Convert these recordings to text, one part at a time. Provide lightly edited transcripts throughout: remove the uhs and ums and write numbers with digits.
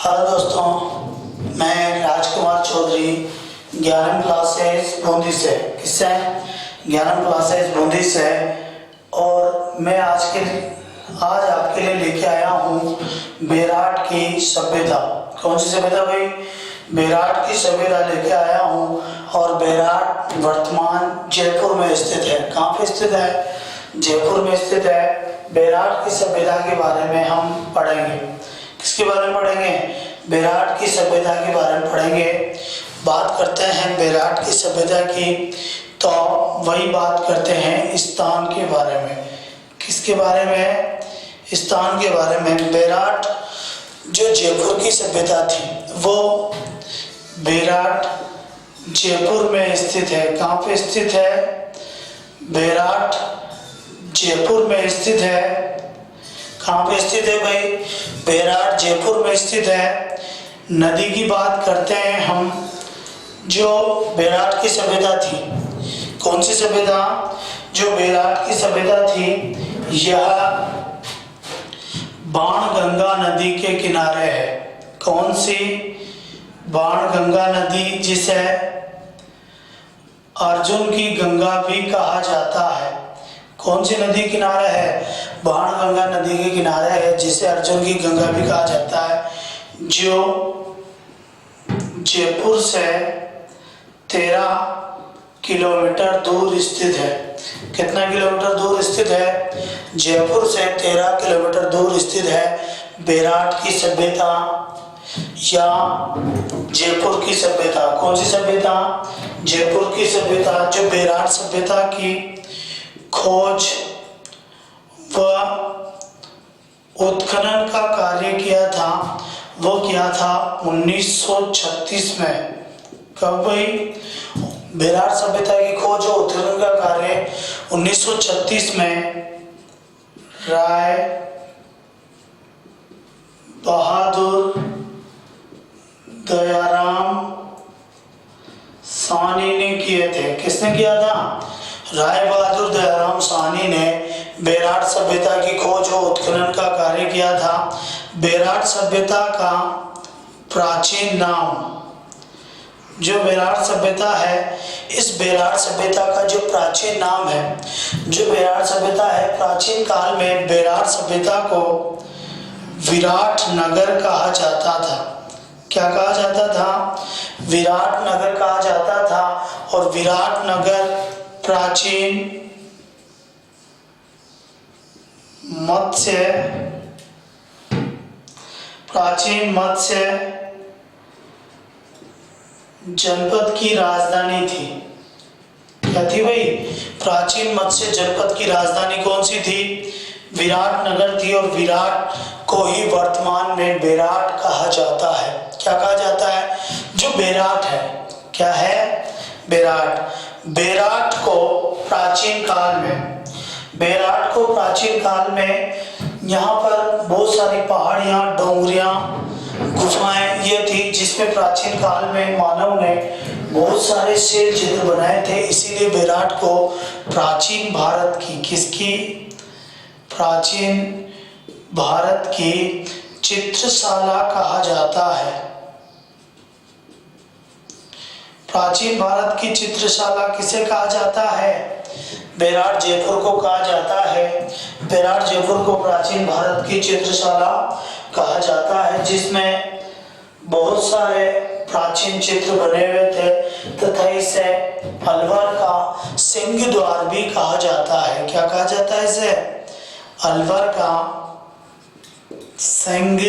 Hello दोस्तों, मैं राजकुमार चौधरी ज्ञानम क्लासेस बूंदी से किससे ज्ञानम क्लासेस बूंदी से और मैं आज आपके लिए लेके आया हूँ बेराट की सभ्यता। कौन सी सभ्यता भाई? बेराट की सभ्यता लेके आया हूँ। और बेराट वर्तमान जयपुर में स्थित है। कहाँ पे स्थित है? जयपुर में स्थित है। बेराट की सभ्यता के बारे में हम पढ़ेंगे। किसके बारे में पढ़ेंगे? बेराट की सभ्यता के बारे में पढ़ेंगे। बात करते हैं बेराट की सभ्यता की, तो वही बात करते हैं स्थान के बारे में। किसके बारे में? स्थान के बारे में। बेराट जो जयपुर की सभ्यता थी वो बेराट जयपुर में स्थित है। कहाँ पे स्थित है? बेराट जयपुर में स्थित है। कहाँ पे स्थित है भाई? बेराट जयपुर में स्थित है। नदी की बात करते हैं हम। जो बेराट की सभ्यता थी, कौन सी सभ्यता? जो बेराट की सभ्यता थी यह बाणगंगा नदी के किनारे है। कौन सी? बाणगंगा नदी, जिसे अर्जुन की गंगा भी कहा जाता है। कौन सी नदी किनारे है? बाणगंगा नदी के किनारे है, जिसे अर्जुन की गंगा भी कहा जाता है। जो जयपुर से 13 किलोमीटर दूर स्थित है। कितना किलोमीटर दूर स्थित है? जयपुर से 13 किलोमीटर दूर स्थित है बेराट की सभ्यता या जयपुर की सभ्यता। कौन सी सभ्यता? जयपुर की सभ्यता। जो बेराट सभ्यता की खोज व उत्खनन का कार्य किया था वो किया था 1936 में। कब भाई? बेराट सभ्यता की खोज और उत्खनन का कार्य 1936 में राय बहादुर दयाराम साहनी ने किए थे। किसने किया था? राय बहादुर दयाराम साहनी ने बेराट सभ्यता की खोज और उत्खनन का कार्य किया था। बेराट सभ्यता का प्राचीन नाम, जो बेराट सभ्यता है, इस बेराट सभ्यता का जो प्राचीन नाम है, जो बेराट सभ्यता है, प्राचीन काल में बेराट सभ्यता को विराट नगर कहा जाता था। क्या कहा जाता था? विराट नगर कहा जाता था। और विराट नगर प्राचीन मत्स्य जनपद की राजधानी थी। क्या थी भाई? प्राचीन मत्स्य जनपद की राजधानी कौन सी थी? विराट नगर थी। और विराट को ही वर्तमान में बेराट कहा जाता है। क्या कहा जाता है? जो बेराट है, क्या है? बेराट। बेराट को प्राचीन काल में यहाँ पर बहुत सारी पहाड़ियाँ, डोंगरियाँ, गुफाएं ये थी, जिसमें प्राचीन काल में मानव ने बहुत सारे शिव चित्र बनाए थे। इसीलिए बेराट को प्राचीन भारत की, किसकी? प्राचीन भारत की चित्रशाला कहा जाता है। प्राचीन भारत की चित्रशाला किसे कहा जाता है? बेराट जयपुर को कहा जाता है। बेराट जयपुर को प्राचीन भारत की चित्रशाला कहा जाता है, जिसमें बहुत सारे प्राचीन चित्र बने हुए थे तथा इसे अलवर का सिंह द्वार भी कहा जाता है। क्या कहा जाता है इसे? अलवर का सिंह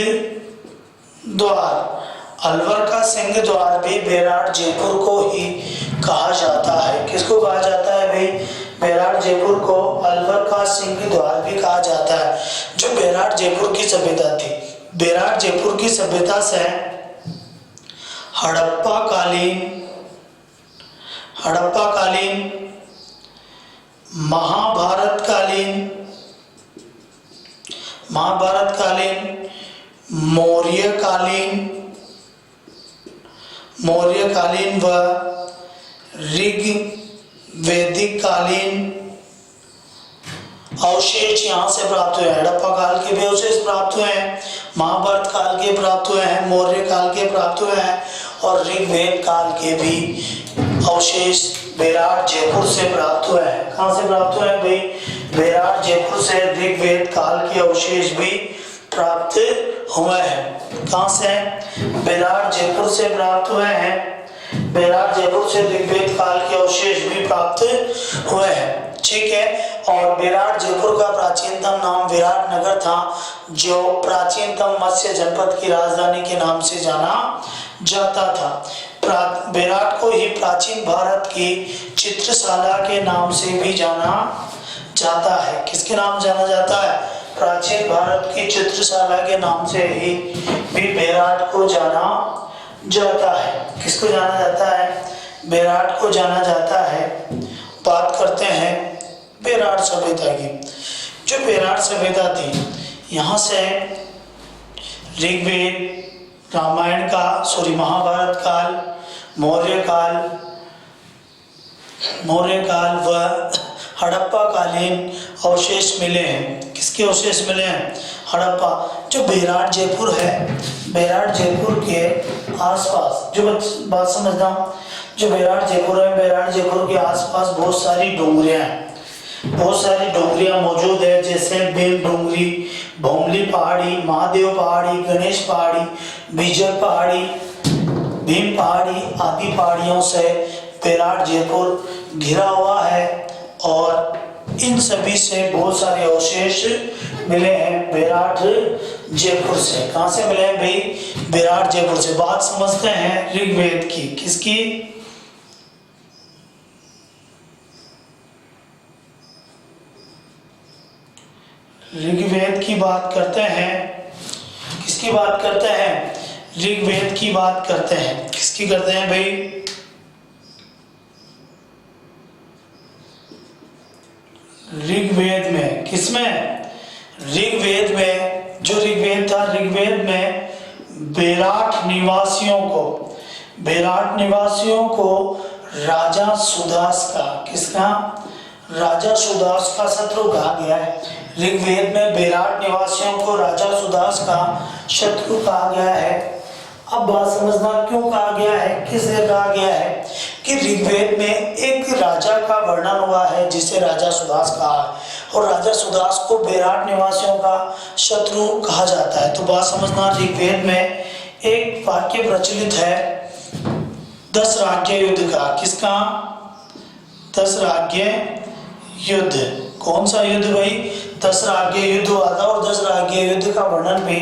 द्वार। अलवर का सिंह द्वार भी बेराट जयपुर को ही कहा जाता है। किसको कहा जाता है भाई? बेराट जयपुर को अलवर का सिंह द्वार भी कहा जाता है। जो बेराट जयपुर की सभ्यता थी, बेराट जयपुर की सभ्यता से हड़प्पा कालीन, महाभारत कालीन, मौर्य कालीन व ऋग्वैदिक कालीन अवशेष यहाँ से प्राप्त हुए हैं। हड़प्पा काल के भी अवशेष प्राप्त हुए हैं। महाभारत काल के प्राप्त हुए हैं, मौर्य काल के प्राप्त हुए हैं और ऋग्वेद काल के भी अवशेष बेराट जयपुर से प्राप्त हुए हैं। कहाँ से प्राप्त हुए हैं भाई? बेराट जयपुर से ऋग्वेद काल के अवशेष भी प्राप्त हुए हैं। कहाँ से? बेराट जयपुर से प्राप्त हुए हैं। बेराट जयपुर से ऋग्वेद काल के अवशेष भी प्राप्त हुए हैं। ठीक है। और बेराट जयपुर का प्राचीनतम नाम विराट नगर था, जो प्राचीनतम मत्स्य जनपद की राजधानी के नाम से जाना जाता था। बेराट को ही प्राचीन भारत की चित्रशाला के नाम से भी जाना जाता है। किसके नाम जाना जाता है? प्राचीन भारत की चित्रशाला के नाम से ही भी बेराट को जाना जाता है। किसको जाना जाता है? बेराट को जाना जाता है। बात करते हैं बेराट सभ्यता की। जो बेराट सभ्यता थी, यहाँ से ऋग्वेद, रामायण का महाभारत काल, मौर्य काल व हड़प्पा कालीन अवशेष मिले हैं। किसके अवशेष मिले हैं? हड़प्पा। जो बेराट जयपुर है, बेराट जयपुर के आसपास, जो बात समझना, जो बेराट जयपुर है, बेराट जयपुर के आसपास बहुत सारी डोंगरियां हैं, बहुत सारी डोंगरियां मौजूद है, जैसे बेल डोंगरी, भोमली पहाड़ी, महादेव पहाड़ी, गणेश पहाड़ी, बीजक पहाड़ी, भीम पहाड़ी आदि पहाड़ियों से बेराट जयपुर घिरा हुआ है। और इन सभी से बहुत सारे अवशेष मिले हैं बेराट जयपुर से। कहाँ से मिले हैं भाई? बेराट जयपुर से। बात समझते हैं ऋग्वेद की। किसकी? ऋग्वेद की बात करते हैं। किसकी बात करते हैं? ऋग्वेद की बात करते हैं। किसकी करते हैं भाई? ऋग्वेद में। किसमें? ऋग्वेद में। जो ऋग्वेद था, ऋग्वेद में बेराट निवासियों को राजा सुदास का, किसका? राजा सुदास का शत्रु कहा गया है। ऋग्वेद में बेराट निवासियों को राजा सुदास का शत्रु कहा गया है। अब बात समझना, क्यों कहा गया है, किस लिए कहा गया है? कि ऋग्वेद में एक राजा का वर्णन हुआ है जिसे राजा सुदास कहा है, और राजा सुदास को बेराट निवासियों का शत्रु कहा जाता है। तो बात समझना, ऋग्वेद में एक वाक्य प्रचलित है 10 राज्य युद्ध का। किसका? 10 राज्य युद्ध। कौन सा युद्ध भाई? 10 राज्य युद्ध हुआ था, और 10 राज्य युद्ध का वर्णन भी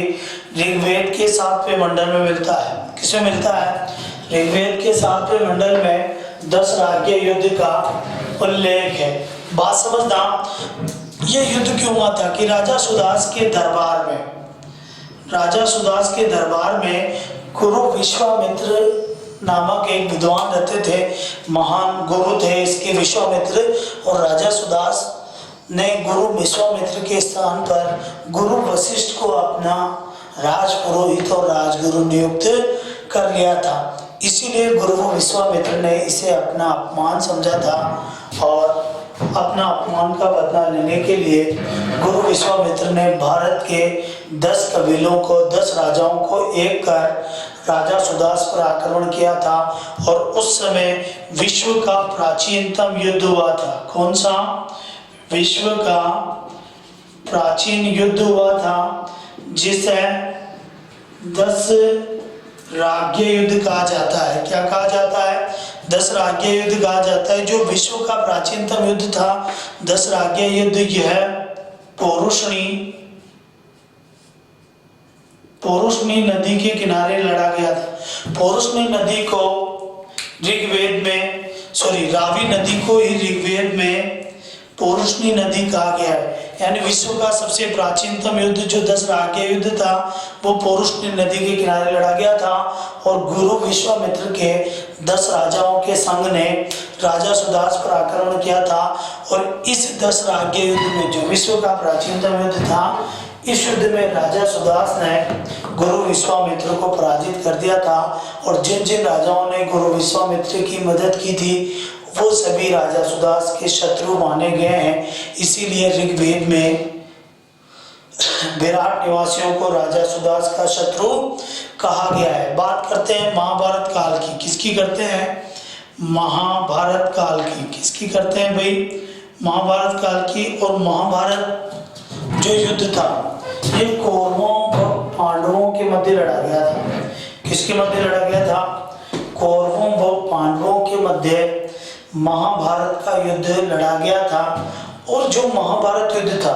ऋग्वेद के 7वें मंडल में मिलता है। किसमें मिलता है? ऋग्वेद के 7वें मंडल में 10 राज्य युद्ध का उल्लेख है। बात समझना, ये युद्ध क्यों हुआ था? कि राजा सुदास के दरबार में गुरु विश्वामित्र नामक एक विद्वान रहते थे, महान गुरु थे इसके विश्वामित्र, और राजा सुदास ने गुरु विश्वामित्र के स्थान पर गुरु वशिष्ठ को अपना राजपुरोहित और राजगुरु नियुक्त कर लिया था। इसीलिए गुरु विश्वामित्र ने इसे अपना अपमान समझा था, और अपना अपमान का बदला लेने के लिए गुरु विश्वामित्र ने भारत के 10 कबीलों को, 10 राजाओं को एक कर राजा सुदास पर आक्रमण किया था। और उस समय विश्व का प्राचीनतम युद्ध हुआ था। कौन सा? विश्व का प्राचीन युद्ध हुआ था, जिसे 10 राज्य युद्ध कहा जाता है। क्या कहा जाता है? 10 राज्य युद्ध कहा जाता है। जो विश्व का प्राचीनतम युद्ध था 10 राज्य युद्ध, यह पौरुष्णी नदी के किनारे लड़ा गया था। पौरुष्णी नदी को रावी नदी को ही ऋग्वेद में पौरुष्णी नदी कहा गया है। यानी विश्व का सबसे प्राचीनतम युद्ध जो 10 राज्य युद्ध था, वो पौरुष्णी नदी के किनारे लड़ा गया था, और गुरु विश्वामित्र के 10 राजाओं के संघ ने राजा सुदास पर आक्रमण किया था। और इस 10 राज्य युद्ध में, जो विश्व का प्राचीनतम युद्ध था, इस युद्ध में राजा सुदास ने गुरु विश्वामित्र को पराजित कर दिया था। और जिन जिन राजाओं ने गुरु विश्वामित्र की मदद की थी, वो सभी राजा सुदास के शत्रु माने गए हैं। इसीलिए विराट निवासियों को राजा सुदास का शत्रु कहा गया है। बात करते हैं महाभारत काल की। किसकी करते हैं? महाभारत काल की। किसकी करते हैं भाई? महाभारत काल की। और महाभारत जो युद्ध था ये कौरवों और पांडवों के मध्य लड़ा गया था। किसके मध्य लड़ा गया था? कौरवों व पांडवों के मध्य महाभारत का युद्ध लड़ा गया था। और जो महाभारत युद्ध था,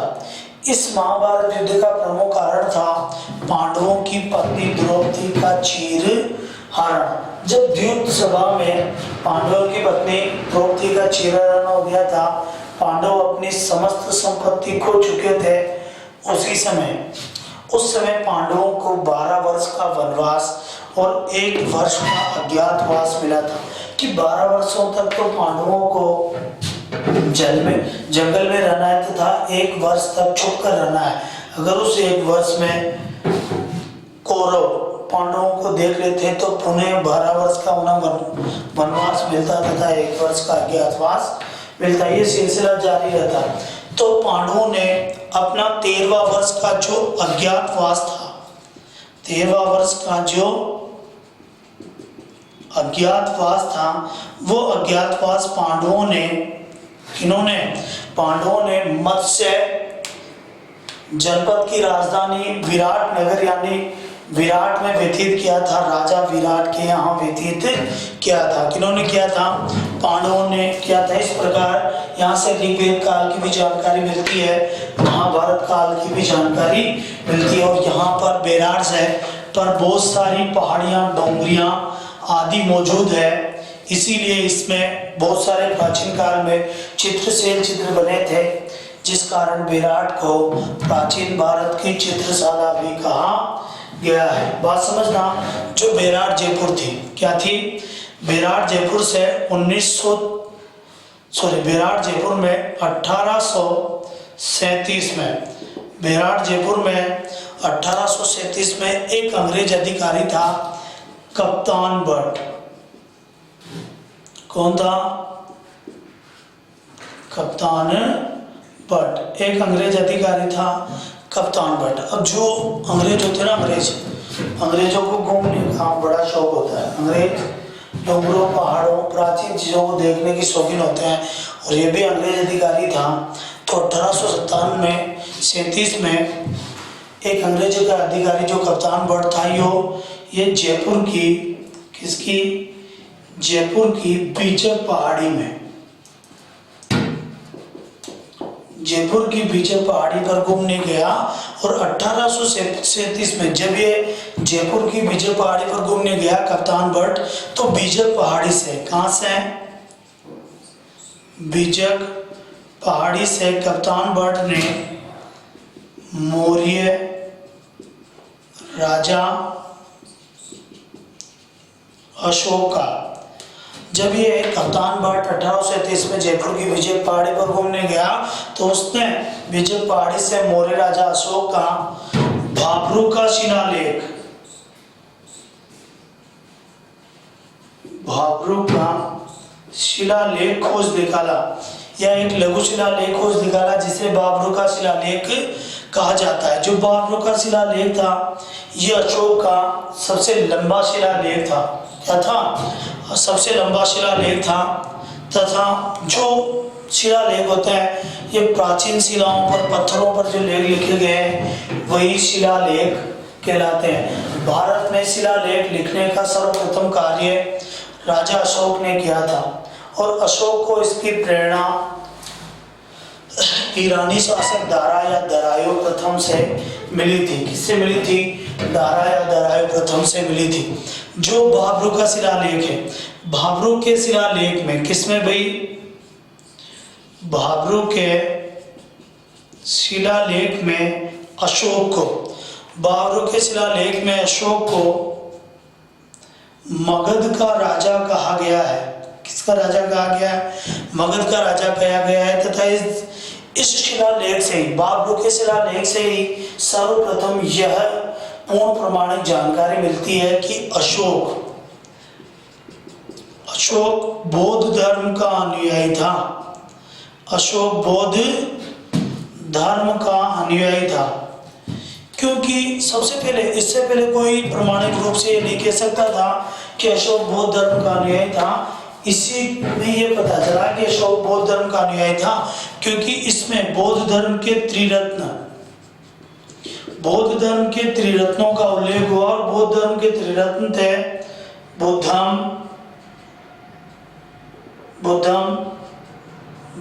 इस महाभारत युद्ध का प्रमुख कारण था पांडवों की पत्नी द्रौपदी का चीरहरण। जब युद्ध सभा में पांडवों की पत्नी द्रौपदी का चीरहरण हो गया था, पांडव अपनी समस्त संपत्ति खो चुके थे। उस समय पांडवों को 12 वर्ष का वनवास और 1 वर्ष का अज्ञातवास मिला था। कि 12 वर्षों तक तो पांडवों को जंगल में रहना है तथा 1 वर्ष तक छुप कर रहना है। अगर उस 1 वर्ष में कौरव पांडवों को देख लेते तो पुनः 12 वर्ष का उन्हें वनवास मिलता तथा 1 वर्ष का अज्ञातवास मिलता। ये सिलसिला जारी रहता। तो पांडवों ने अपना 13वां वर्ष का जो अज्ञातवास था, 13वां वर्ष का जो अज्ञातवास था, वो अज्ञातवास पांडवों ने, किन्होंने? पांडवों ने मत्स्य जनपद की राजधानी विराट नगर यानी विराट में व्यतीत किया था। राजा विराट के यहाँ व्यतीत किया था। किन्होंने किया था? पांडवों ने किया था। इस प्रकार यहाँ से ऋग्वेद काल की भी जानकारी मिलती है, महाभारत काल की भी जानकारी मिलती है। और यहाँ पर बेरार है पर बहुत सारी पहाड़ियाँ, डोंगरियाँ आदि मौजूद है, इसीलिए इसमें बहुत सारे प्राचीन काल में चित्रशैल चित्र बने थे, जिस कारण विराट को प्राचीन भारत की चित्रशाला भी कहा गया है। बात समझना। जो बेरार जयपुर थी, क्या थी? बेरार जयपुर से बेरार जयपुर में 1837 में, बेरार जयपुर में 1837 में एक अंग्रेज अधिकारी था, कप्तान बट। कौन था? कप्तान बट। एक अंग्रेज अधिकारी था, कप्तान बट। अब जो अंग्रेज होते हैं ना, अंग्रेजों को घूमने का बड़ा शौक होता है। अंग्रेज डोंगरों, पहाड़ों, प्राचीन चीज़ों को देखने की शौकीन होते हैं। और ये भी अंग्रेज अधिकारी था। तो 1837 में एक अंग्रेज का अधिकारी जो कप्तान बट था, ये जयपुर की, किसकी? जयपुर की बीचक पहाड़ी में, जयपुर की बीचक पहाड़ी पर घूमने गया। और 1837 में जब ये जयपुर की बीचक पहाड़ी पर घूमने गया कप्तान बट, तो बीचक पहाड़ी से, कहाँ से? बीचक पहाड़ी से कप्तान बट ने मौर्य राजा अशोक का, जब ये कप्तान बट 1837 में जयपुर की विजय पहाड़ी पर घूमने गया, तो उसने विजय पहाड़ी से मौर्य राजा अशोक का भाब्रू का शिलालेख, भाब्रू का शिलालेख खोज निकाला, या एक लघु शिलालेख खोज निकाला, जिसे भाब्रू का शिलालेख कहा जाता है। जो भाब्रू का शिलालेख था, ये अशोक का सबसे लंबा शिलालेख था। क्या था? सबसे लंबा शिलालेख था। तथा जो शिलालेख होते हैं, ये प्राचीन शिलाओं पर, पत्थरों पर जो लेख लिखे गए हैं, वही शिलालेख कहलाते हैं। भारत में शिलालेख लिखने का सर्वप्रथम कार्य राजा अशोक ने किया था। और अशोक को इसकी प्रेरणा ईरानी शासक दारा या दरायु प्रथम से मिली थी। किससे मिली थी? दारा या दरायु प्रथम से मिली थी। जो भाब्रू का शिलालेख है, भाब्रू के शिलालेख में, किसमें भाई? भाब्रू के शिलालेख में अशोक को, भाब्रू के शिलालेख में अशोक को मगध का राजा कहा गया है। किसका राजा कहा गया है? मगध का राजा कहा गया है। तथा इस शिलालेख से ही, भाब्रू के शिलालेख से ही सर्वप्रथम यह पूर्ण प्रमाणिक जानकारी मिलती है कि अशोक बौद्ध धर्म का अनुयायी था। अशोक बौद्ध धर्म का अनुयायी था। क्योंकि सबसे पहले, इससे पहले कोई प्रमाणिक रूप से ये नहीं कह सकता था कि अशोक बौद्ध धर्म का अनुयायी था। इसी में ये पता चला कि अशोक बौद्ध धर्म का अनुयायी था, क्योंकि इसमें बौद्ध धर्म के त्रिरत्न, बौद्ध धर्म के त्रिरत्नों का उल्लेख हुआ। और बौद्ध धर्म के त्रिरत्न थे बुद्धम,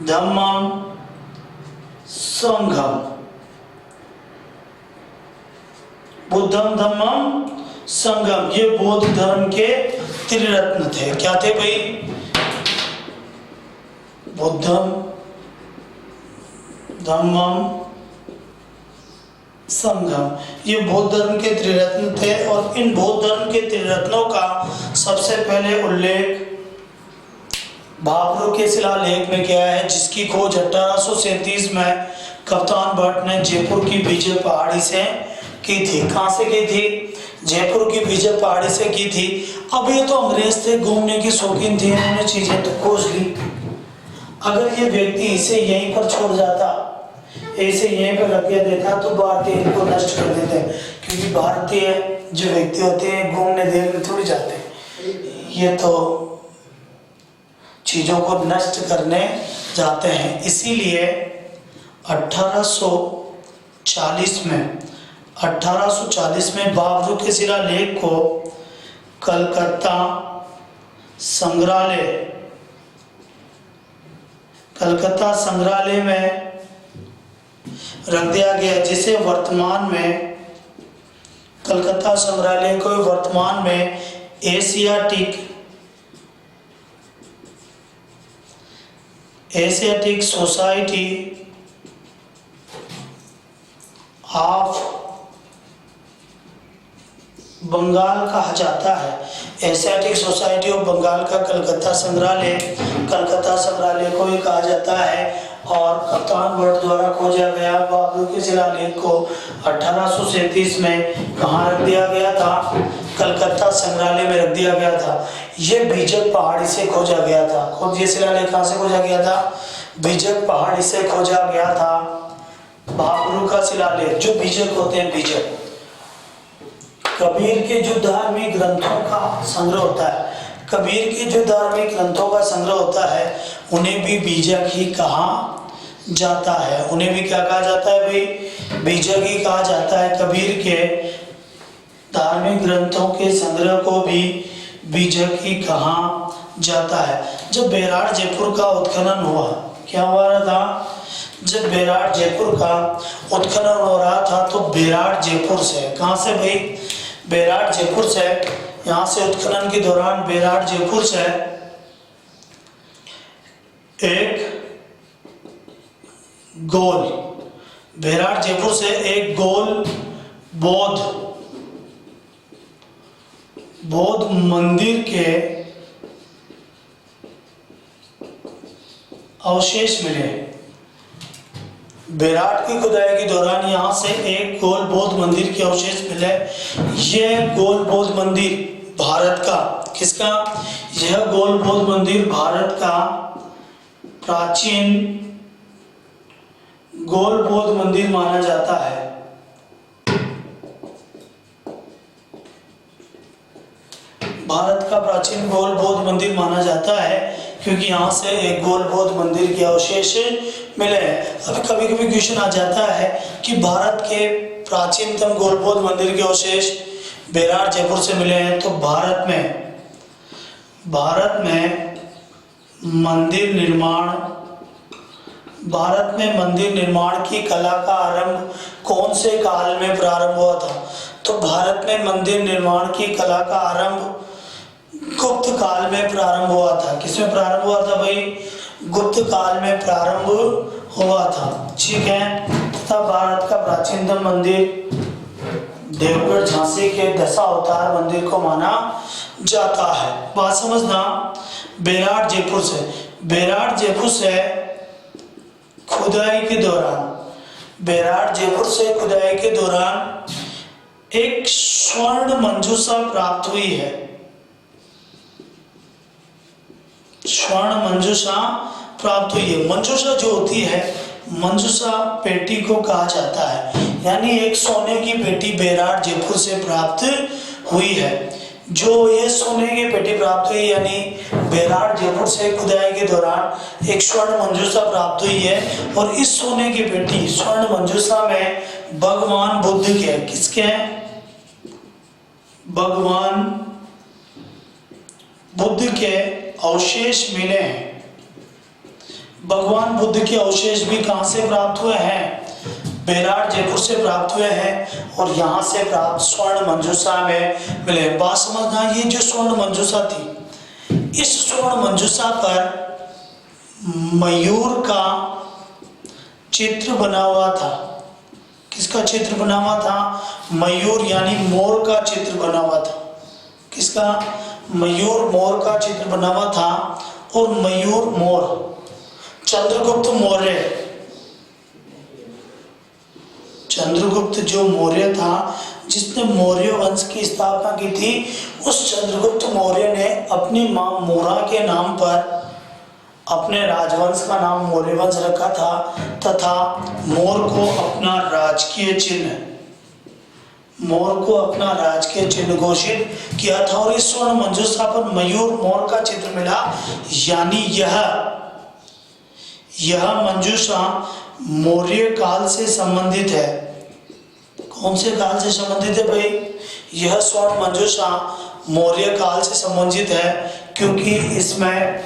धम्मम, संघम। बुद्धम, धम्मम, संगम, ये बौद्ध धर्म के त्रिरत्न थे। क्या थे भाई? बुद्धम, धम्मम, संगम, ये बौद्ध धर्म के त्रिरत्न थे। और इन बौद्ध धर्म के त्रिरत्नों का सबसे पहले उल्लेख भाबरू के शिलालेख में किया है, जिसकी खोज 1837 में कप्तान भट्ट ने जयपुर की बीजक पहाड़ी से की थी। कहाँ से की थी? जयपुर की बीजक पहाड़ी से की थी। अब ये तो अंग्रेज थे, घूमने की शौकीन थे, इन्होंने चीजें तो खोज ली। अगर ये व्यक्ति इसे यहीं पर छोड़ जाता, ऐसे यहीं पर रख देता, तो भारतीय इनको नष्ट कर देते, क्योंकि भारतीय जो व्यक्ति होते हैं घूमने देर में थोड़ी जाते, ये तो चीजों को नष्ट करने जाते हैं। इसीलिए 1840 में भाबरू के शिलालेख को कलकत्ता संग्रहालय में रख दिया गया, जिसे वर्तमान में कलकत्ता संग्रहालय को वर्तमान में एशियाटिक सोसाइटी ऑफ बंगाल कहा जाता है। एशियाटिक सोसाइटी ऑफ बंगाल का कलकत्ता संग्रहालय को ही कहा जाता है। और कप्तान भट्ट द्वारा खोजा गया भाबरू के शिलालेख को 1837 में कहाँ रख दिया गया था? कलकत्ता संग्रहालय में रख दिया गया था। ये बीजक पहाड़ी से खोजा गया था। ये शिलालेख कहाँ से खोजा गया था? बीजक पहाड़ी से खोजा गया था भाबरू का शिलालेख। जो बीजक होते हैं, बीजक कबीर के जो धार्मिक ग्रंथों का संग्रह होता है, कबीर के जो धार्मिक ग्रंथों का संग्रह होता है, उन्हें भी बीजक ही कहा जाता है। उन्हें भी क्या कहा जाता है भाई? बीजक ही कहा जाता है। कबीर के धार्मिक ग्रंथों के संग्रह को भी बीजक ही कहा जाता है। जब बेरार जयपुर का उत्खनन हुआ, क्या हुआ था? जब बेरार जयपुर का उत्खनन हो रहा था, तो बेरार जयपुर से, कहाँ से भाई? बेरार जयपुर से, यहाँ से उत्खनन के दौरान बेरार जयपुर से एक गोल, बेरार जयपुर से एक गोल बौद्ध मंदिर के अवशेष मिले। बेराट की खुदाई के दौरान यहाँ से एक गोल बौद्ध मंदिर के अवशेष मिले। यह गोल बौद्ध मंदिर भारत का, किसका? यह गोल बौद्ध मंदिर भारत का प्राचीन गोल बौद्ध मंदिर माना जाता है। भारत का प्राचीन गोल बौद्ध मंदिर माना जाता है, क्योंकि यहाँ से एक गोल बौद्ध मंदिर के अवशेष मिले हैं। अभी कभी कभी क्वेश्चन आ जाता है कि भारत के प्राचीनतम गोल बौद्ध मंदिर के अवशेष बेरार जयपुर से मिले हैं। तो भारत में मंदिर निर्माण की कला का आरंभ कौन से काल में प्रारंभ हुआ था? तो भारत में मंदिर निर्माण की कला का आरंभ गुप्त काल में प्रारंभ हुआ था। किसमें प्रारंभ हुआ था भाई? गुप्त काल में प्रारंभ हुआ था। ठीक है। तथा भारत का प्राचीनतम मंदिर देवगढ़ झांसी के दशावतार मंदिर को माना जाता है। बात समझना। बेरार जयपुर से खुदाई के दौरान एक स्वर्ण मंजूषा प्राप्त हुई है। मंजूषा जो होती है मंजूषा पेटी को कहा जाता है। यानी एक सोने की पेटी बेरार जयपुर से प्राप्त हुई है। जो ये सोने की पेटी प्राप्त हुई यानी बेरार जयपुर से खुदाई के दौरान एक स्वर्ण मंजूषा प्राप्त हुई है। और इस सोने की पेटी स्वर्ण मंजूषा में भगवान बुद्ध के किसके भगवान बुद्ध के अवशेष मिले हैं। भगवान बुद्ध के अवशेष भी कहां से प्राप्त हुए हैं? बेरार जयपुर से प्राप्त हुए हैं और यहाँ से प्राप्त स्वर्ण मंजूषा में मिले। बात समझना, ये जो स्वर्ण मंजूषा थी, इस स्वर्ण मंजूषा पर मयूर का चित्र बना हुआ था। किसका चित्र बना हुआ था? मयूर यानी मोर का चित्र बना हुआ था। किसका? मयूर मोर का चित्र बना हुआ था। और मयूर मोर चंद्रगुप्त मौर्य, चंद्रगुप्त जो मौर्य था जिसने मौर्य वंश की स्थापना की थी, उस चंद्रगुप्त मौर्य ने अपनी मां मोरा के नाम पर अपने राजवंश का नाम मौर्य वंश रखा था तथा मोर को अपना राजकीय चिन्ह घोषित किया था। और इस स्वर्ण मंजूषा पर मयूर मोर का चित्र मिला। यानी यह मंजूषा मौर्य काल से संबंधित है। कौन से काल से संबंधित है भाई? यह स्वर्ण मंजूषा मौर्य काल से संबंधित है क्योंकि इसमें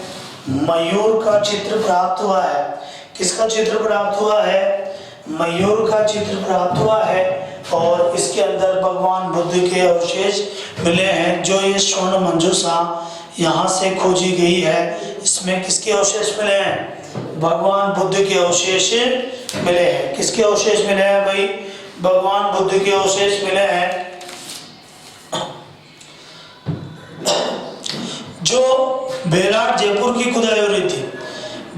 मयूर का चित्र प्राप्त हुआ है। किसका चित्र प्राप्त हुआ है? मयूर का चित्र प्राप्त हुआ है। और इसके अंदर भगवान बुद्ध के अवशेष मिले हैं। जो ये स्वर्ण मंजूषा यहाँ से खोजी गई है, इसमें किसके अवशेष मिले हैं? भगवान बुद्ध के अवशेष मिले हैं। किसके अवशेष मिले हैं भाई? भगवान बुद्ध के अवशेष मिले हैं। जो बेरार जयपुर की खुदाई हो रही थी,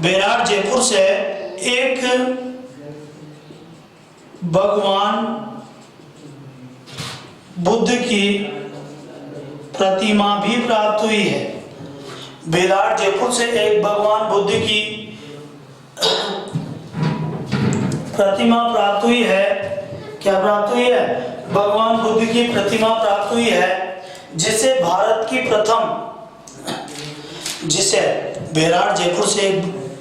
बेरार जयपुर से एक भगवान बुद्ध की प्रतिमा भी प्राप्त हुई है। बेरार जयपुर से एक भगवान बुद्ध की प्रतिमा प्राप्त हुई है। क्या प्राप्त हुई है? भगवान बुद्ध की प्रतिमा प्राप्त हुई है, जिसे बेरार जयपुर से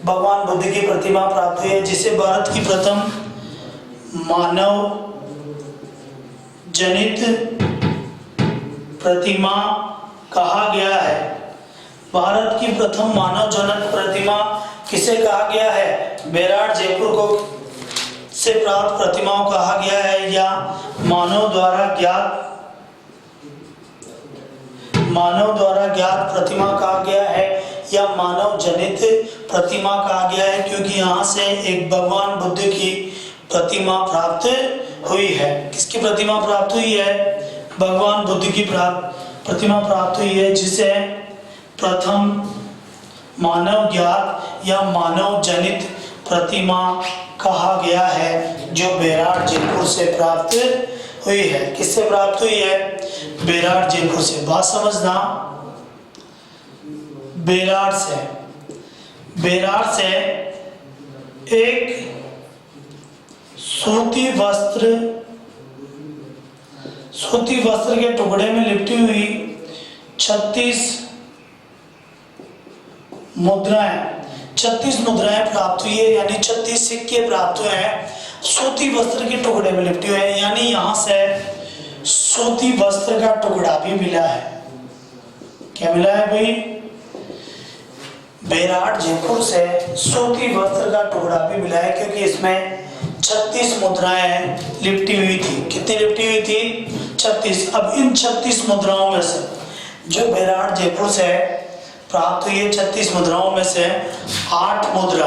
भगवान बुद्ध की प्रतिमा प्राप्त हुई है जिसे भारत की प्रथम मानव जनित प्रतिमा कहा गया है। भारत की प्रथम मानव जनित प्रतिमा किसे कहा गया है? बेरार जयपुर को से प्राप्त प्रतिमाओं कहा गया है या मानव द्वारा ज्ञात प्रतिमा कहा गया है या मानव जनित प्रतिमा कहा गया है, क्योंकि यहाँ से एक भगवान बुद्ध की प्रतिमा प्राप्त हुई है। किसकी प्रतिमा प्राप्त हुई है? भगवान बुद्ध की प्रतिमा प्राप्त हुई है, जिसे प्रथम मानव ज्ञात या मानव जनित प्रतिमा कहा गया है, जो बेरार जयपुर से प्राप्त हुई है। किससे प्राप्त हुई है? बेरार जयपुर से। बात समझना, बेरार से एक सूती वस्त्र के टुकड़े में लिपटी हुई 36 मुद्राएं प्राप्त हुई है, यानी 36 सिक्के प्राप्त हुए हैं। सूती वस्त्र के टुकड़े में लिपटी हुई है, यानी यहाँ से सूती वस्त्र का टुकड़ा भी मिला है। क्या मिला है भाई? बेरार जयपुर से सूती वस्त्र का टुकड़ा भी मिला है, क्योंकि इसमें 36 मुद्राएं लिपटी हुई थी। कितनी लिपटी हुई थी? 36। अब इन 36 मुद्राओं में से जो बेरार जयपुर से प्राप्त हुई है 36 मुद्राओं में से 8 मुद्रा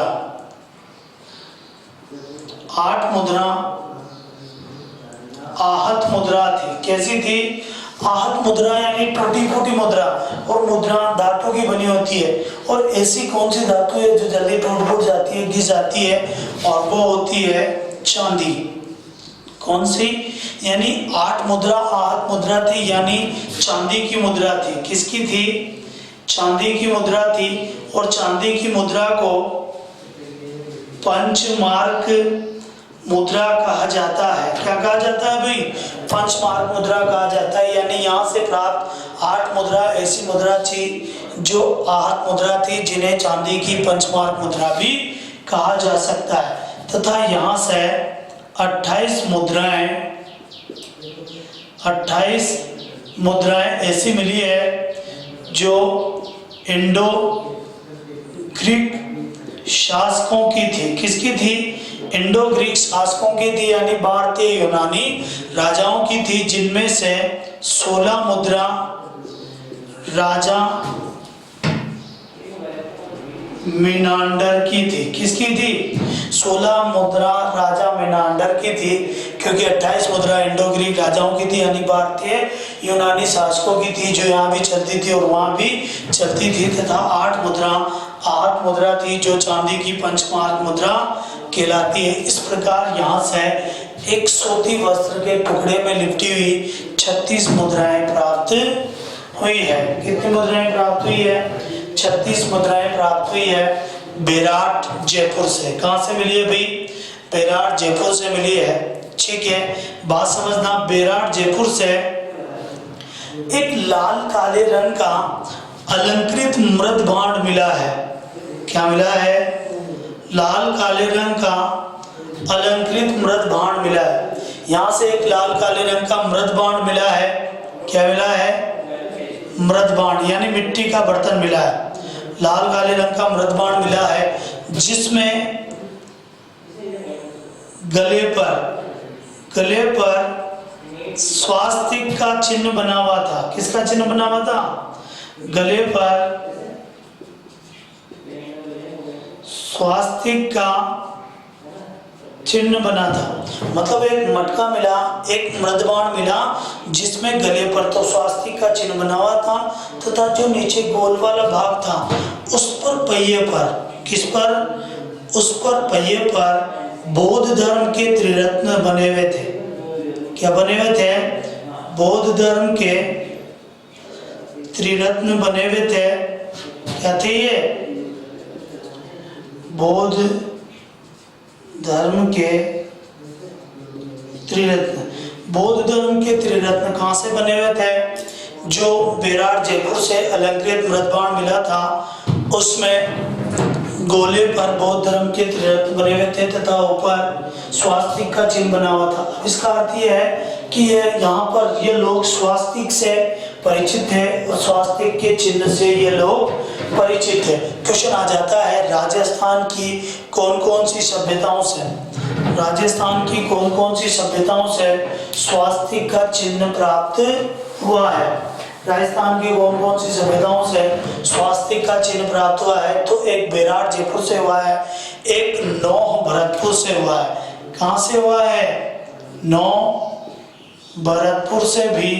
आहत मुद्रा थी। कैसी थी? आहत मुद्रा यानी टूटी फूटी मुद्रा। और मुद्रा धातु की बनी होती है, और ऐसी कौन सी धातु है जो जल्दी टूट फूट जाती है, घिस जाती है, और वो होती है चांदी। कौन सी? यानी 8 मुद्रा आहत मुद्रा थी, यानी चांदी की मुद्रा थी। किसकी थी? चांदी की मुद्रा थी। और चांदी की मुद्रा को पंचमार्क मुद्रा कहा जाता है। क्या कहा जाता है भाई? पंचमार्क मुद्रा कहा जाता है। यानी यहाँ से प्राप्त 8 मुद्रा ऐसी मुद्रा थी जो आहत मुद्रा थी, जिन्हें चांदी की पंचमार्क मुद्रा भी कहा जा सकता है। तथा यहाँ से 28 मुद्राएं ऐसी मिली है जो इंडो ग्रीक शासकों की थी। किसकी थी? इंडो ग्रीक शासकों की थी, यानी भारतीय यूनानी राजाओं की थी, जिनमें से 16 मुद्रा राजा मिनांडर की थी। किसकी थी? 16 मुद्रा राजा मिनांडर की थी, क्योंकि 28 मुद्रा इंडो ग्रीक राजाओं की थी, यानी भारतीय यूनानी शासकों की थी, जो यहाँ भी चलती थी और वहाँ भी चलती थी। तथा 8 मुद्रा थी जो चांदी की पंचमार्क मुद्रा कहलाती है। इस प्रकार यहाँ से एक सूती वस्त्र के टुकड़े में लिपटी हुई 36 मुद्राएं प्राप्त हुई है। कितनी मुद्राएं प्राप्त हुई है? 36 मुद्राएं प्राप्त हुई है बेराट जयपुर से। कहाँ से मिली है भाई? बेराट जयपुर से मिली है। ठीक है, बात समझना। बेराट जयपुर से एक लाल काले रंग का अलंकृत मृद भांड मिला है। क्या मिला है? लाल काले रंग का अलंकृत मृद भांड मिला है। यहाँ से एक लाल काले रंग का मृद भांड मिला है। क्या मिला है? मृद भांड, यानी मिट्टी का बर्तन मिला है। लाल काले रंग का मृद भांड मिला है, जिसमें गले पर स्वास्तिक का चिन्ह बना हुआ था। किसका चिन्ह बना हुआ था? गले पर स्वास्तिक का चिन्ह बना था। मतलब एक मटका मिला, एक मृदबाण मिला, जिसमें गले पर तो स्वास्तिक का चिन्ह बना हुआ था, तथा जो नीचे गोल वाला भाग था उस पर पहिए पर, किस पर? उस पर पहिए पर बौद्ध धर्म के त्रिरत्न बने हुए थे। क्या बने हुए थे? बौद्ध धर्म के त्रिरत्न बने हुए थे। क्या थे ये? बौद्ध धर्म के त्रिरत्न। बौद्ध धर्म के त्रिरत्न कहाँ से बने हुए थे? जो बेराट जयपुर से अलंकृत मृदबाण मिला था, उसमें गोले पर बौद्ध धर्म के त्रिरत्न बने हुए थे तथा ऊपर स्वास्तिक का चिन्ह बना हुआ था। इसका अर्थ यह है कि यहाँ पर ये लोग स्वास्तिक से परिचित थे और स्वास्तिक के चिन्ह से ये लोग परिचित थे। क्वेश्चन आ जाता है, राजस्थान की कौन कौन सी सभ्यताओं से, राजस्थान की कौन कौन सी सभ्यताओं से स्वास्तिक का चिन्ह प्राप्त हुआ है? राजस्थान की कौन कौन सी सभ्यताओं से स्वास्तिक का चिन्ह प्राप्त हुआ है? तो एक बेराट जयपुर से हुआ है, एक नौह भरतपुर से हुआ है। कहाँ से हुआ है? नौह भरतपुर से भी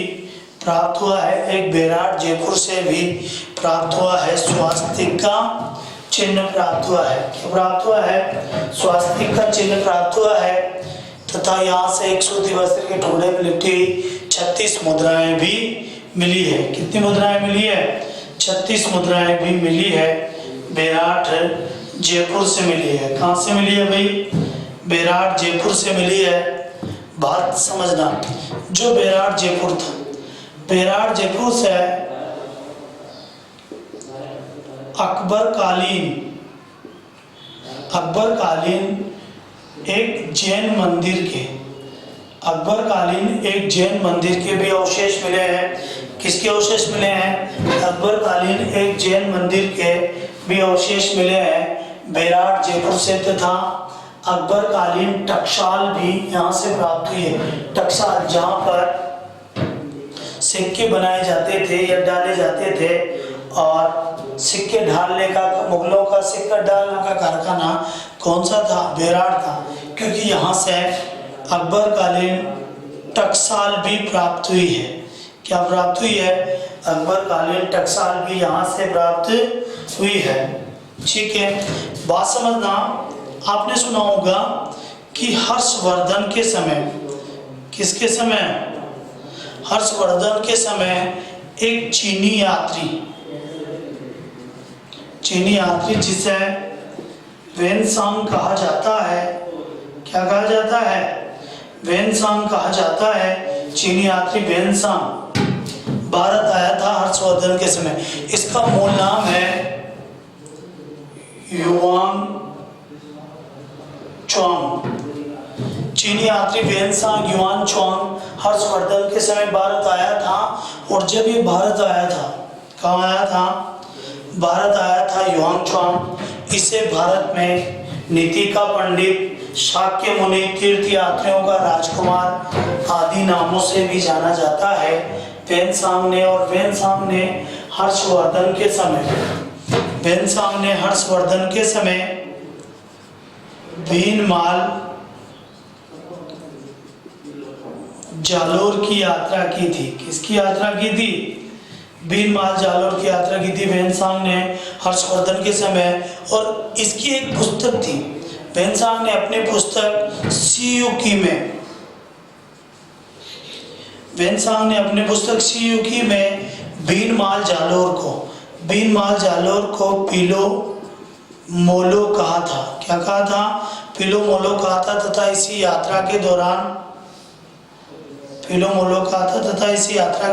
प्राप्त हुआ है, एक बेराट जयपुर से भी प्राप्त हुआ है। स्वास्तिक का चिन्ह प्राप्त हुआ है। क्या प्राप्त हुआ है? स्वास्तिक का चिन्ह प्राप्त हुआ है। तथा यहाँ से एक सूती वस्त्र के टुकड़े में लिपटी 36 मुद्राएं भी मिली है। कितनी मुद्राएं मिली है? 36 मुद्राएं भी मिली है। बेराट जयपुर से मिली है। कहाँ से मिली है भाई? बेराट जयपुर से मिली है। बात समझना, जो बेराट जयपुर था, बेराट जयपुर से अकबर कालीन एक जैन मंदिर के भी अवशेष मिले हैं। किसके अवशेष मिले हैं? अकबर कालीन एक जैन मंदिर के भी अवशेष मिले हैं बेराट जयपुर से। तथा अकबर कालीन टकसाल भी यहाँ से प्राप्त हुई है। टकसाल, जहाँ पर सिक्के बनाए जाते थे या डाले जाते थे, और सिक्के ढालने का, मुगलों का सिक्का डालने का कारखाना कौन सा था? बेराट था, क्योंकि यहाँ से अकबर कालीन टकसाल भी प्राप्त हुई है। क्या प्राप्त हुई है? अकबर कालीन टकसाल भी यहाँ से प्राप्त हुई है। ठीक है, बात समझना। आपने सुना होगा कि हर्षवर्धन के समय, किसके समय? हर्षवर्धन के समय एक चीनी यात्री जिसे वेनसांग कहा जाता है। क्या कहा जाता है? वेनसांग कहा जाता है। चीनी यात्री वेनसांग भारत आया था हर्षवर्धन के समय। इसका मूल नाम है युआन चुआंग। चीनी यात्री वेनसांग युआन चुआंग हर्षवर्धन के समय भारत आया था। और जब ये भारत आया था, कहाँ आया था? भारत आया था युआन चुआंग। इसे भारत में नीति का पंडित, शाक्य मुनि, तीर्थ यात्रियों का राजकुमार आदि नामों से भी जाना जाता है। वेनसांग ने हर्षवर्धन के समय भीनमाल जालोर की यात्रा की थी। किसकी यात्रा की थी? भीनमाल जालोर की यात्रा की थी वेनसांग ने हर्षवर्धन के समय। और इसकी एक पुस्तक थी। वेनसांग ने अपनी पुस्तक सीयूकी में भीनमाल जालोर को पिलो मोलो कहा था। क्या कहा था? पिलो मोलो कहा था। तथा इसी यात्रा के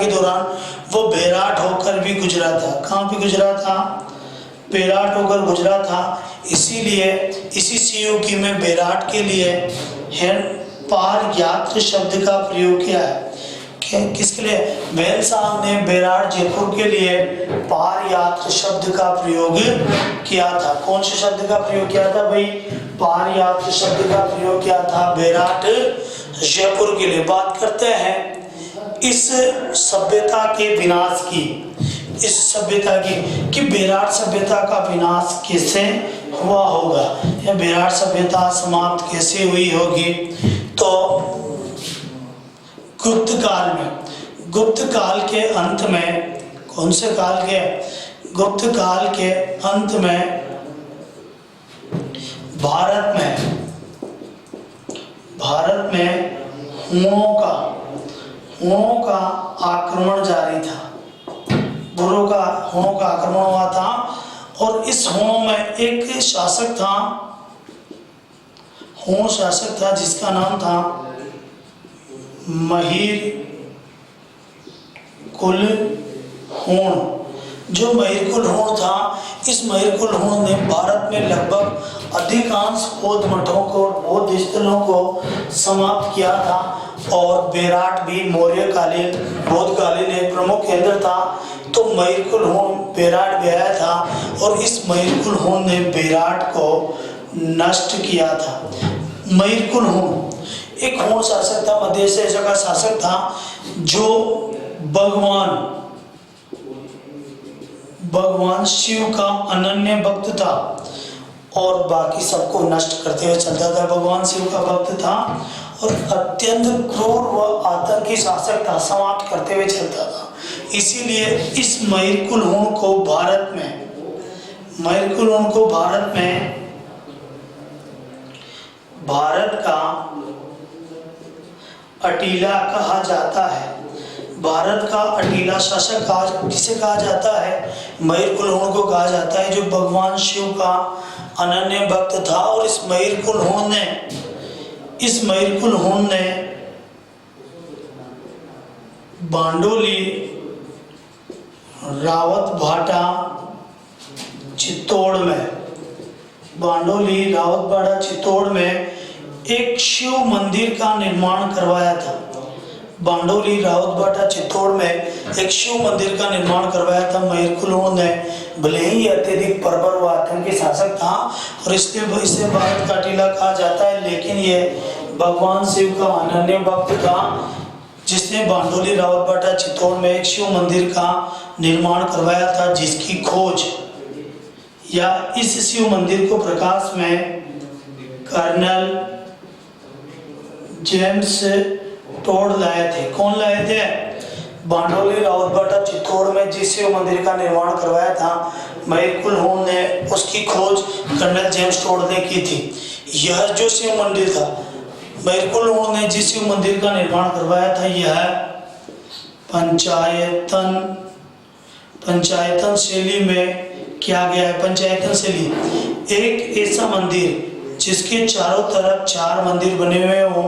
दौरान वो बेराट होकर भी गुजरा था। कहाँ पे गुजरा था? बेराट होकर गुजरा था। इसीलिए इसी सीयूकी में बेराट के लिए पार यात्र शब्द का प्रयोग किया है। किसके लिए? वेनसांग ने बेराट जयपुर के लिए पार यात्र शब्द का प्रयोग किया था। कौन से शब्द का प्रयोग किया था भाई? पार यात्र शब्द का प्रयोग किया था बेराट जयपुर के लिए। बात करते हैं इस सभ्यता के विनाश की, कि बेराट सभ्यता का विनाश कैसे हुआ होगा, या बेराट सभ्यता समाप्त कैसे हुई होगी। तो गुप्त काल के अंत में, कौन से काल के? गुप्त काल के अंत में भारत में हुणों का आक्रमण जारी था। हुणों का आक्रमण हुआ था। और इस हुणों में एक शासक था जिसका नाम था महीर कुल हुण। जो महीर कुल हुण था, इस महीर कुल हुण ने भारत में लगभग अधिकांश बौद्ध मठों को, बौद्ध स्थलों को समाप्त किया था। और बेराट भी बौद्धकालीन एक प्रमुख केंद्र था। तो महीर कुल हुण बेराट भी आया था और इस महीर कुल हुण ने बेराट को नष्ट किया था। महीर कुल हुण एक हुण शासक था, मध्य एशिया का शासक था, जो भगवान शिव का अनन्य भक्त था और बाकी सबको नष्ट करते हुए चलता था। भगवान शिव का भक्त था और अत्यंत क्रूर व आतंकी शासक था, समाप्त करते हुए चलता था। इसीलिए इस महीर कुल हुण को भारत में भारत का अटीला कहा जाता है। भारत का अटीला शासक किसे कहा जाता है? महीर कुल हुण को कहा जाता है, जो भगवान शिव का अनन्य भक्त था। और इस महीर कुल हुण ने बांडोली, रावतभाटा, चित्तौड़ में एक शिव मंदिर का निर्माण करवाया था। बांडोली, रावतभाटा, चित्तौड़ में एक शिव मंदिर का निर्माण करवाया था महीर कुल हुण ने। भले ही अत्यधिक बर्बर व आतंकी शासक था और इसलिए इसे भारत का अटीला कहा जाता है, लेकिन ये भगवान शिव का अनन्य भक्त था, जिसने बांडोली, रावतभाटा, चित्तौड़ में एक शिव मंदिर का निर्माण करवाया था, जिसकी खोज या इस शिव मंदिर को प्रकाश में कर्नल जेम्स टोड लाए थे। कौन लाए थे? बांडोली, रावतभाटा, चित्तौड़ में जिस शिव मंदिर का निर्माण करवाया था महीर कुल हुण ने, उसकी खोज कर्नल जेम्स टोड ने की थी। यह जो शिव मंदिर था, महीर कुल हुण ने जिस शिव मंदिर का निर्माण करवाया था, यह पंचायतन शैली में किया गया है। पंचायतन शैली एक ऐसा मंदिर जिसके चारों तरफ 4 मंदिर बने हुए हो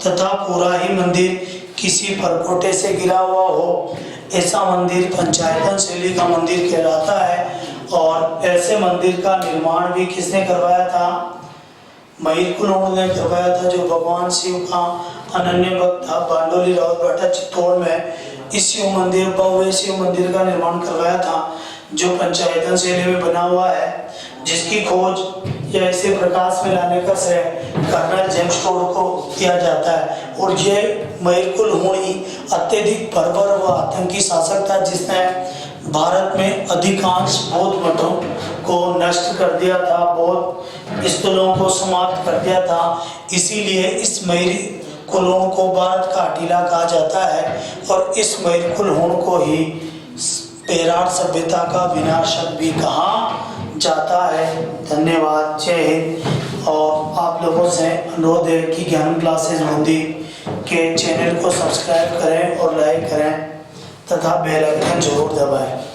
तथा पूरा ही मंदिर किसी परकोटे से घिरा हुआ हो, ऐसा मंदिर पंचायतन शैली का मंदिर कहलाता है। और ऐसे मंदिर का निर्माण भी किसने करवाया था? मयूर कुलों ने करवाया था, जो भगवान शिव का अनन्य भक्त था। बांडोली रावत भाटा चित्तौड़ में इस शिव मंदिर, भव्य शिव मंदिर का निर्माण करवाया था, जो पंचायतन शैली में बना हुआ है, जिसकी खोज या इसे प्रकाश में लाने का श्रेय कर्नल जेम्स टोड को किया जाता है। और ये मयूर हुणी अत्यधिक बर्बर व आतंकी शासक था, जिसने भारत में अधिकांश बौद्ध मठों को नष्ट कर दिया था, बौद्ध स्थलों को समाप्त कर दिया था। इसीलिए इस मयूर कुलों को भारत का अटीला कहा जाता है और इस मयूर कुल को ही पेराड़ सभ्यता का विनाशक भी कहा जाता है। धन्यवाद, जय हिंद। और आप लोगों से अनुरोध है कि ज्ञानम क्लासेस बूंदी के चैनल को सब्सक्राइब करें और लाइक करें तथा बेल आइकन जरूर दबाएं।